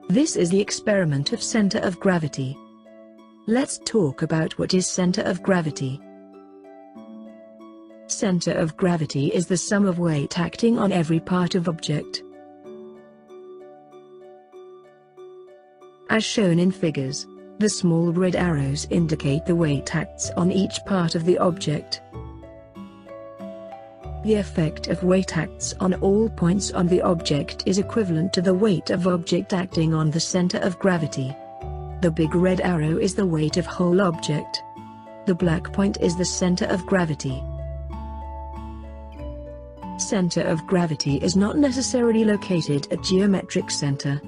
This is the experiment of center of gravity. Let's talk about what is center of gravity. Center of gravity is the sum of weight acting on every part of object. As shown in figures, the small red arrows indicate the weight acts on each part of the object. The effect of weight acts on all points on the object is equivalent to the weight of object acting on the center of gravity. The big red arrow is the weight of whole object. The black point is the center of gravity. Center of gravity is not necessarily located at geometric center.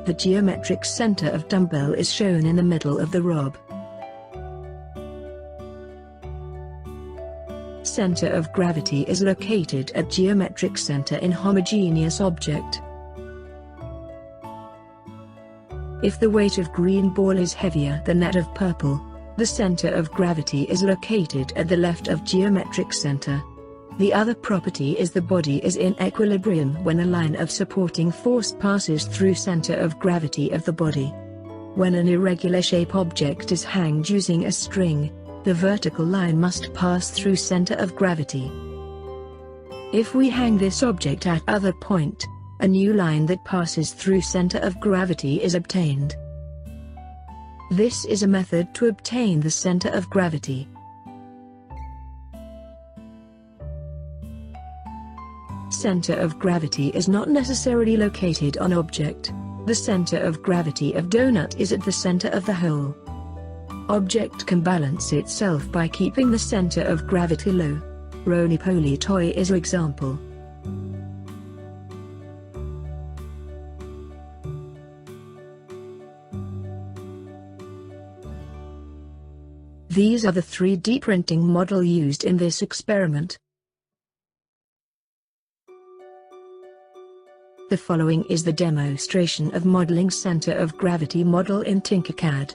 The geometric center of dumbbell is shown in the middle of the rod. Center of gravity is located at geometric center in homogeneous object. If the weight of green ball is heavier than that of purple, the center of gravity is located at the left of geometric center. The other property is the body is in equilibrium when a line of supporting force passes through center of gravity of the body. When an irregular shape object is hanged using a string, the vertical line must pass through center of gravity. If we hang this object at other point, a new line that passes through center of gravity is obtained. This is a method to obtain the center of gravity. Center of gravity is not necessarily located on object. The center of gravity of donut is at the center of the hole. Object can balance itself by keeping the center of gravity low. Roly-poly toy is an example. These are the 3D printing model used in this experiment. The following is the demonstration of modeling center of gravity model in Tinkercad.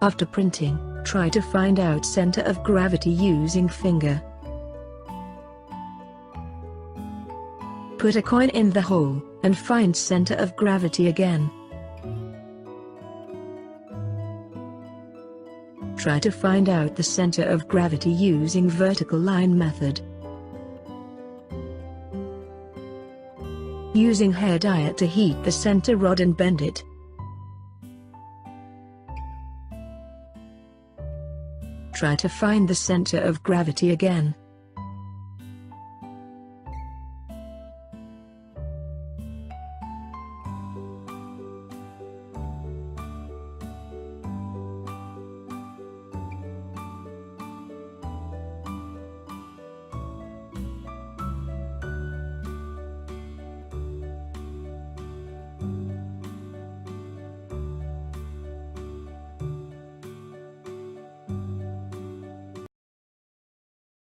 After printing, try to find out center of gravity using finger. Put a coin in the hole, and find center of gravity again. Try to find out the center of gravity using vertical line method. Using hair dryer to heat the center rod and bend it. Try to find the center of gravity again.